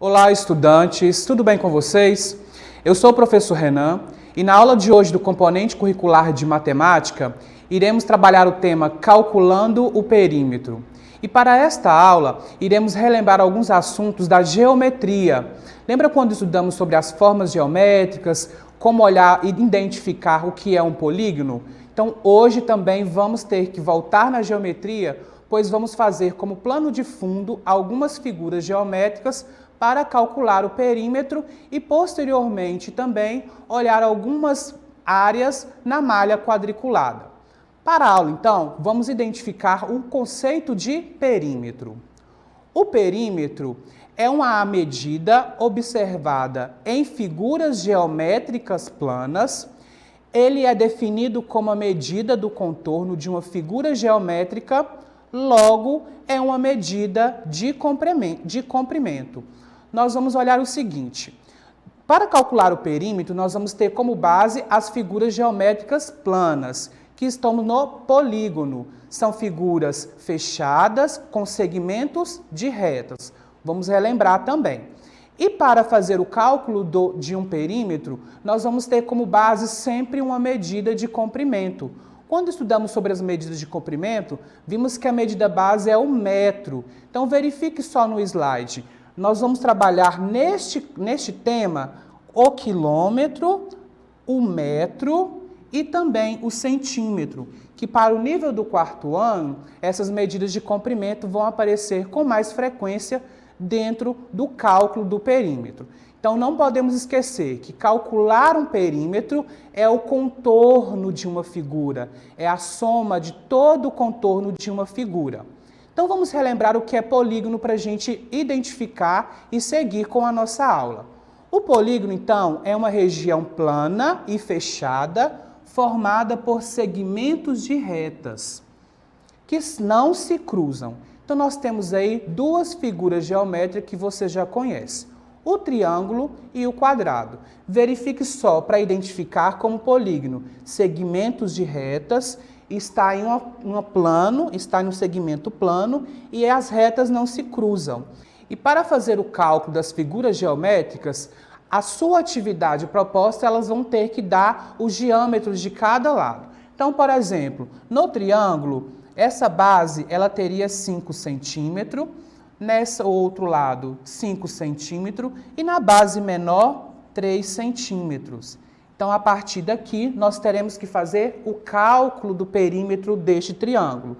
Olá, estudantes, tudo bem com vocês? Eu sou o professor Renan e na aula de hoje do componente curricular de matemática, iremos trabalhar o tema Calculando o Perímetro. E para esta aula, iremos relembrar alguns assuntos da geometria. Lembra quando estudamos sobre as formas geométricas, como olhar e identificar o que é um polígono? Então, hoje também vamos ter que voltar na geometria, pois vamos fazer como plano de fundo algumas figuras geométricas para calcular o perímetro e, posteriormente, também olhar algumas áreas na malha quadriculada. Para a aula, então, vamos identificar o conceito de perímetro. O perímetro é uma medida observada em figuras geométricas planas. Ele é definido como a medida do contorno de uma figura geométrica, logo é uma medida de comprimento. Nós vamos olhar o seguinte: para calcular o perímetro, nós vamos ter como base as figuras geométricas planas, que estão no polígono. São figuras fechadas com segmentos de retas. Vamos relembrar também. E para fazer o cálculo de um perímetro, nós vamos ter como base sempre uma medida de comprimento. Quando estudamos sobre as medidas de comprimento, vimos que a medida base é o metro. Então, verifique só no slide. Nós vamos trabalhar neste tema o quilômetro, o metro e também o centímetro, que para o nível do quarto ano, essas medidas de comprimento vão aparecer com mais frequência dentro do cálculo do perímetro. Então, não podemos esquecer que calcular um perímetro é o contorno de uma figura, é a soma de todo o contorno de uma figura. Então, vamos relembrar o que é polígono para a gente identificar e seguir com a nossa aula. O polígono, então, é uma região plana e fechada, formada por segmentos de retas, que não se cruzam. Então, nós temos aí duas figuras geométricas que você já conhece: o triângulo e o quadrado. Verifique só para identificar como polígono: segmentos de retas, está em está no segmento plano e as retas não se cruzam. E para fazer o cálculo das figuras geométricas, a sua atividade proposta, elas vão ter que dar os diâmetros de cada lado. Então, por exemplo, no triângulo, essa base ela teria 5 centímetros, nesse outro lado 5 centímetros e na base menor 3 centímetros. Então, a partir daqui, nós teremos que fazer o cálculo do perímetro deste triângulo.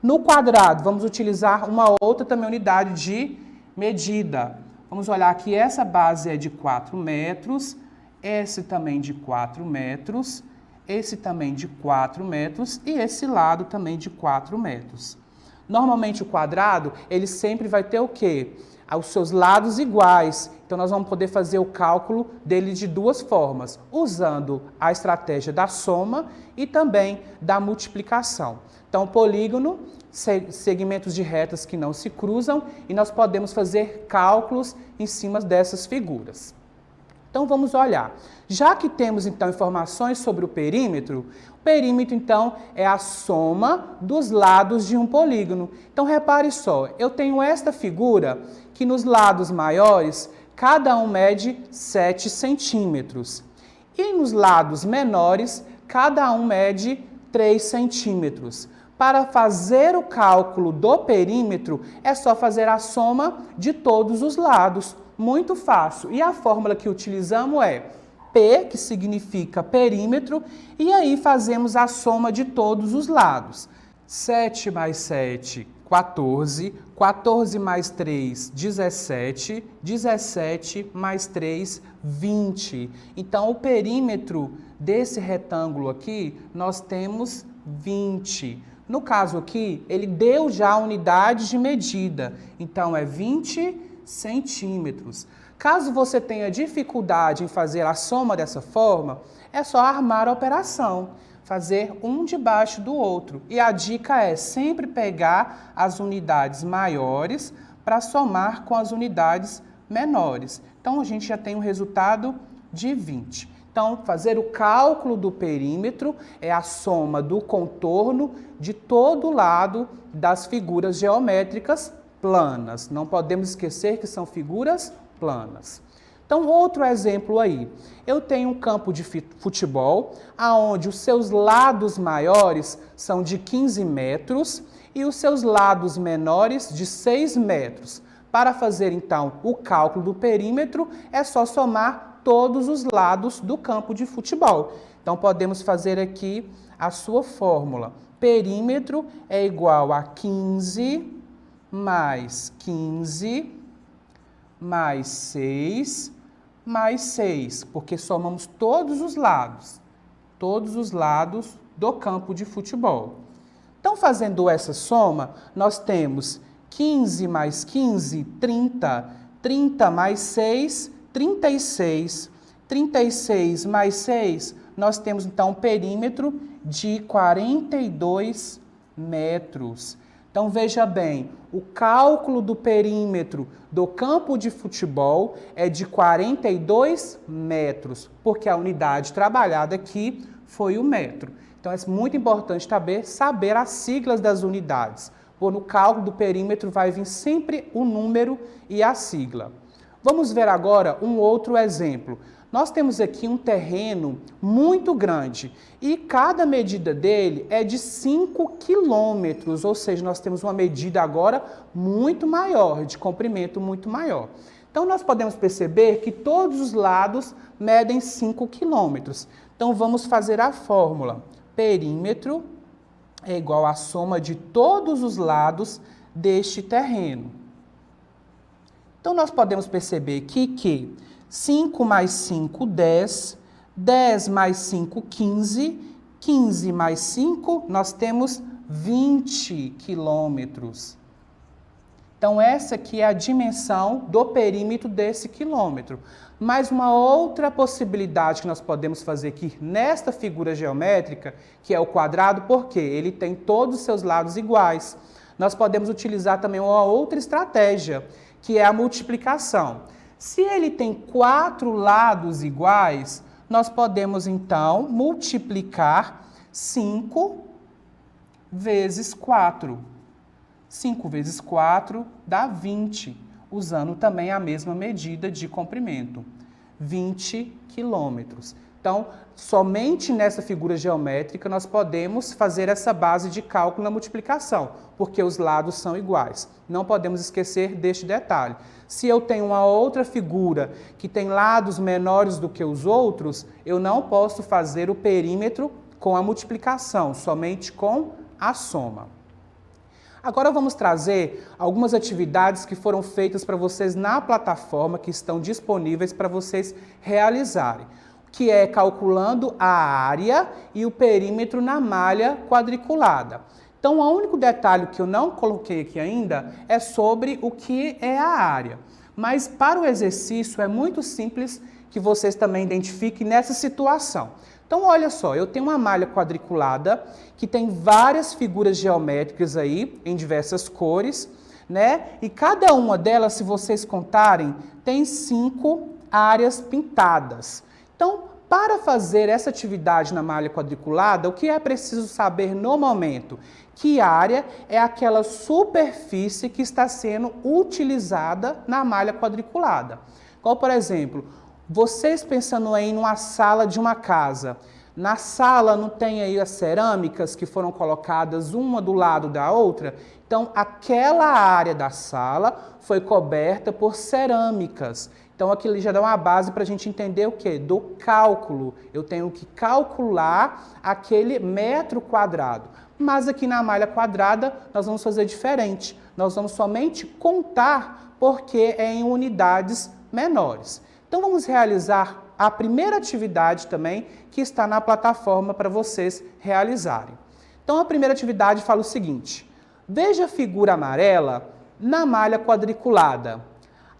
No quadrado, vamos utilizar uma outra também unidade de medida. Vamos olhar que essa base é de 4 metros, esse também de 4 metros, esse também de 4 metros e esse lado também de 4 metros. Normalmente o quadrado, ele sempre vai ter o quê? Os seus lados iguais. Então, nós vamos poder fazer o cálculo dele de duas formas, usando a estratégia da soma e também da multiplicação. Então, polígono, segmentos de retas que não se cruzam, e nós podemos fazer cálculos em cima dessas figuras. Então, vamos olhar. Já que temos, então, informações sobre o perímetro, então, é a soma dos lados de um polígono. Então, repare só, eu tenho esta figura que nos lados maiores, cada um mede 7 centímetros. E nos lados menores, cada um mede 3 centímetros. Para fazer o cálculo do perímetro, é só fazer a soma de todos os lados. Muito fácil. E a fórmula que utilizamos é P, que significa perímetro, e aí fazemos a soma de todos os lados. 7 mais 7, 14, 14 mais 3, 17, 17 mais 3, 20. Então, o perímetro desse retângulo aqui, nós temos 20. No caso aqui, ele deu já a unidade de medida, então é 20 centímetros. Caso você tenha dificuldade em fazer a soma dessa forma, é só armar a operação, fazer um debaixo do outro. E a dica é sempre pegar as unidades maiores para somar com as unidades menores. Então, a gente já tem um resultado de 20. Então, fazer o cálculo do perímetro é a soma do contorno de todo lado das figuras geométricas planas. Não podemos esquecer que são figuras planas. Então, outro exemplo aí. Eu tenho um campo de futebol, onde os seus lados maiores são de 15 metros e os seus lados menores de 6 metros. Para fazer, então, o cálculo do perímetro, é só somar todos os lados do campo de futebol. Então, podemos fazer aqui a sua fórmula. Perímetro é igual a 15 mais 15 mais 6 mais 6, porque somamos todos os lados do campo de futebol. Então, fazendo essa soma, nós temos 15 mais 15, 30, 30 mais 6, 36, 36 mais 6, nós temos então um perímetro de 42 metros. Então, veja bem, o cálculo do perímetro do campo de futebol é de 42 metros, porque a unidade trabalhada aqui foi o metro. Então, é muito importante saber as siglas das unidades, porque no cálculo do perímetro vai vir sempre o número e a sigla. Vamos ver agora um outro exemplo. Nós temos aqui um terreno muito grande e cada medida dele é de 5 quilômetros, ou seja, nós temos uma medida agora muito maior, de comprimento muito maior. Então, nós podemos perceber que todos os lados medem 5 quilômetros. Então, vamos fazer a fórmula. Perímetro é igual à soma de todos os lados deste terreno. Então, nós podemos perceber que 5 mais 5, 10, 10 mais 5, 15, 15 mais 5, nós temos 20 quilômetros. Então, essa aqui é a dimensão do perímetro desse quilômetro. Mas uma outra possibilidade que nós podemos fazer aqui nesta figura geométrica, que é o quadrado, porque ele tem todos os seus lados iguais. Nós podemos utilizar também uma outra estratégia, que é a multiplicação. Se ele tem 4 lados iguais, nós podemos, então, multiplicar 5 vezes 4. 5 vezes 4 dá 20, usando também a mesma medida de comprimento, 20 quilômetros. Então, somente nessa figura geométrica nós podemos fazer essa base de cálculo na multiplicação, porque os lados são iguais. Não podemos esquecer deste detalhe. Se eu tenho uma outra figura que tem lados menores do que os outros, eu não posso fazer o perímetro com a multiplicação, somente com a soma. Agora vamos trazer algumas atividades que foram feitas para vocês na plataforma, que estão disponíveis para vocês realizarem, que é calculando a área e o perímetro na malha quadriculada. Então, o único detalhe que eu não coloquei aqui ainda é sobre o que é a área. Mas para o exercício é muito simples que vocês também identifiquem nessa situação. Então, olha só, eu tenho uma malha quadriculada que tem várias figuras geométricas aí, em diversas cores, né? E cada uma delas, se vocês contarem, tem 5 áreas pintadas. Então, para fazer essa atividade na malha quadriculada, o que é preciso saber no momento? Que área é aquela superfície que está sendo utilizada na malha quadriculada. Qual, por exemplo, vocês pensando aí numa sala de uma casa. Na sala não tem aí as cerâmicas que foram colocadas uma do lado da outra? Então, aquela área da sala foi coberta por cerâmicas. Então, aquilo já dá uma base para a gente entender o quê? Do cálculo. Eu tenho que calcular aquele metro quadrado. Mas aqui na malha quadrada, nós vamos fazer diferente. Nós vamos somente contar porque é em unidades menores. Então, vamos realizar a primeira atividade também que está na plataforma para vocês realizarem. Então, a primeira atividade fala o seguinte. Veja a figura amarela na malha quadriculada.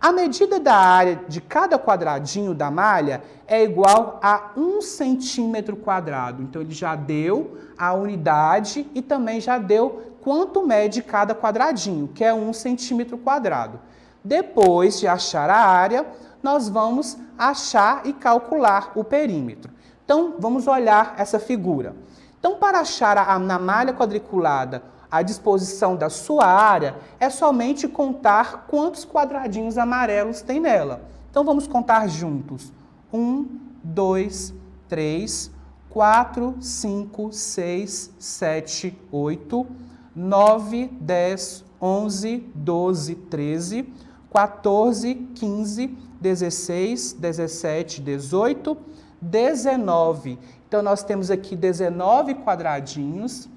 A medida da área de cada quadradinho da malha é igual a 1 centímetro quadrado. Então, ele já deu a unidade e também já deu quanto mede cada quadradinho, que é 1 centímetro quadrado. Depois de achar a área, nós vamos achar e calcular o perímetro. Então, vamos olhar essa figura. Então, para achar na malha quadriculada a disposição da sua área é somente contar quantos quadradinhos amarelos tem nela. Então, vamos contar juntos. 1, 2, 3, 4, 5, 6, 7, 8, 9, 10, 11, 12, 13, 14, 15, 16, 17, 18, 19. Então, nós temos aqui 19 quadradinhos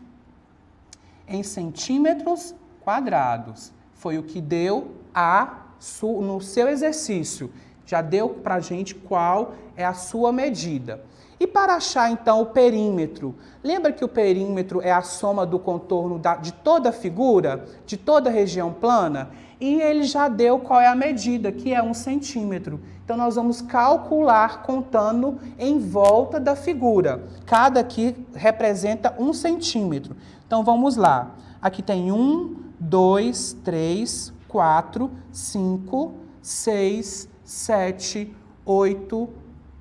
em centímetros quadrados. Foi o que deu no seu exercício. Já deu para a gente qual é a sua medida. E para achar, então, o perímetro? Lembra que o perímetro é a soma do contorno de toda a figura, de toda a região plana? E ele já deu qual é a medida, que é 1 centímetro. Então, nós vamos calcular contando em volta da figura. Cada aqui representa 1 centímetro. Então, vamos lá. Aqui tem 1, 2, 3, 4, 5, 6, 7, 8,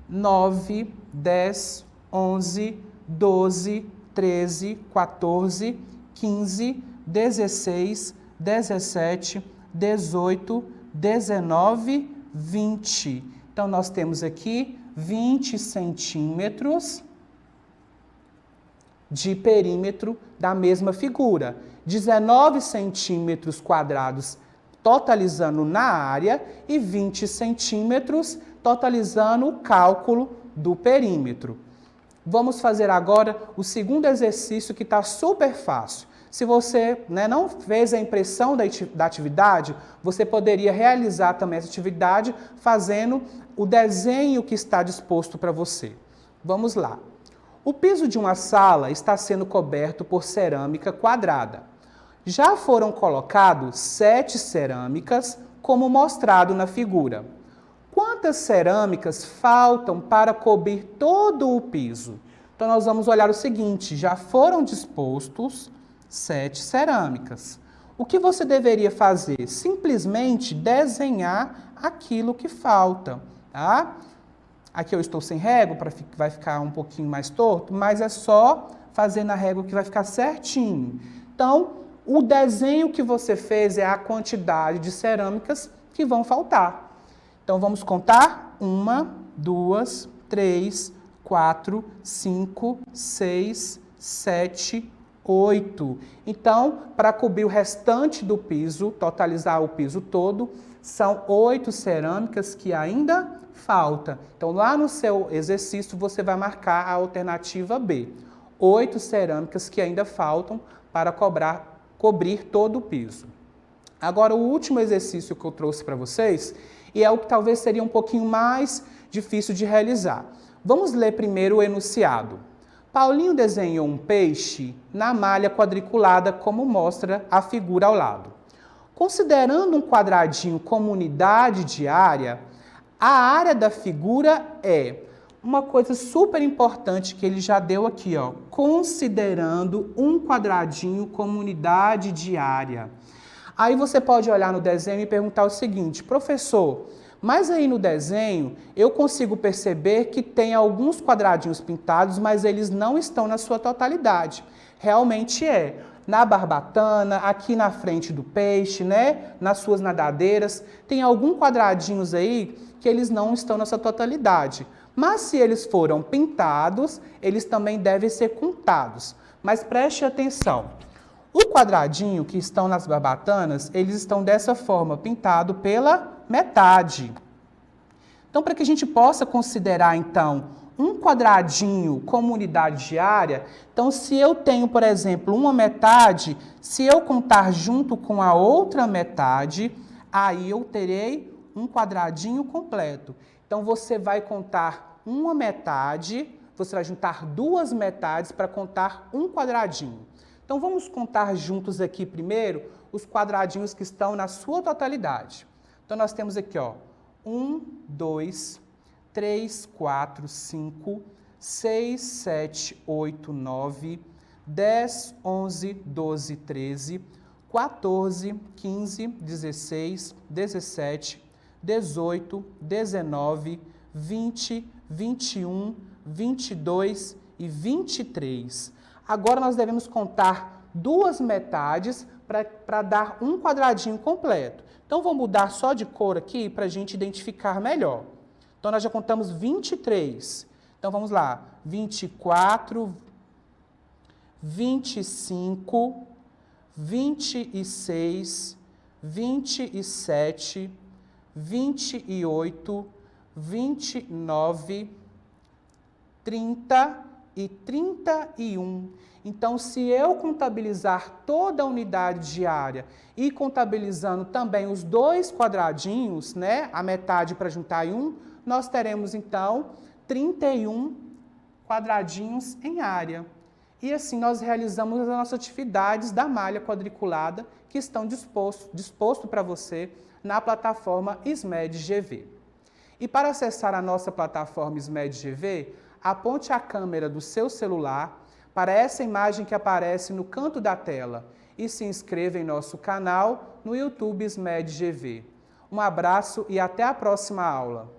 9, 10, 11, 12, 13, 14, 15, 16, 17, 18, 19, 20. Então, nós temos aqui 20 centímetros de perímetro da mesma figura. 19 centímetros quadrados totalizando na área e 20 centímetros totalizando o cálculo do perímetro. Vamos fazer agora o segundo exercício que está super fácil. Se você não fez a impressão da atividade, você poderia realizar também essa atividade fazendo o desenho que está disposto para você. Vamos lá. O piso de uma sala está sendo coberto por cerâmica quadrada. Já foram colocados 7 cerâmicas, como mostrado na figura. Quantas cerâmicas faltam para cobrir todo o piso? Então, nós vamos olhar o seguinte, já foram dispostos 7 cerâmicas. O que você deveria fazer? Simplesmente desenhar aquilo que falta, tá? Aqui eu estou sem régua, vai ficar um pouquinho mais torto, mas é só fazer na régua que vai ficar certinho. Então, o desenho que você fez é a quantidade de cerâmicas que vão faltar. Então, vamos contar? 1, 2, 3, 4, 5, 6, 7, 8. Então, para cobrir o restante do piso, totalizar o piso todo, são 8 cerâmicas que ainda falta. Então, lá no seu exercício, você vai marcar a alternativa B. 8 cerâmicas que ainda faltam para cobrir todo o piso. Agora, o último exercício que eu trouxe para vocês, e é o que talvez seria um pouquinho mais difícil de realizar. Vamos ler primeiro o enunciado. Paulinho desenhou um peixe na malha quadriculada, como mostra a figura ao lado. Considerando um quadradinho como unidade de área, a área da figura é uma coisa super importante que ele já deu aqui, ó. Considerando um quadradinho como unidade de área. Aí você pode olhar no desenho e perguntar o seguinte, professor, mas aí no desenho eu consigo perceber que tem alguns quadradinhos pintados, mas eles não estão na sua totalidade. Realmente é. Na barbatana, aqui na frente do peixe, né? Nas suas nadadeiras, tem alguns quadradinhos aí que eles não estão na sua totalidade. Mas se eles foram pintados, eles também devem ser contados. Mas preste atenção. O quadradinho que estão nas barbatanas, eles estão dessa forma, pintado pela metade. Então, para que a gente possa considerar, então, um quadradinho como unidade de área, então, se eu tenho, por exemplo, uma metade, se eu contar junto com a outra metade, aí eu terei um quadradinho completo. Então, você vai contar uma metade, você vai juntar duas metades para contar um quadradinho. Então, vamos contar juntos aqui primeiro os quadradinhos que estão na sua totalidade. Então, nós temos aqui, ó, 1, 2, 3, 4, 5, 6, 7, 8, 9, 10, 11, 12, 13, 14, 15, 16, 17, 18, 19, 20, 21, 22 e 23. Agora nós devemos contar duas metades para dar um quadradinho completo. Então, vou mudar só de cor aqui para a gente identificar melhor. Então, nós já contamos 23. Então, vamos lá. 24, 25, 26, 27, 28, 29, 30 e 31. Então, se eu contabilizar toda a unidade diária e contabilizando também os dois quadradinhos, né, a metade para juntar em um, nós teremos, então, 31 quadradinhos em área. E assim nós realizamos as nossas atividades da malha quadriculada que estão disposto para você na plataforma SMED GV. E para acessar a nossa plataforma SMED GV, aponte a câmera do seu celular para essa imagem que aparece no canto da tela e se inscreva em nosso canal no YouTube SMED GV. Um abraço e até a próxima aula!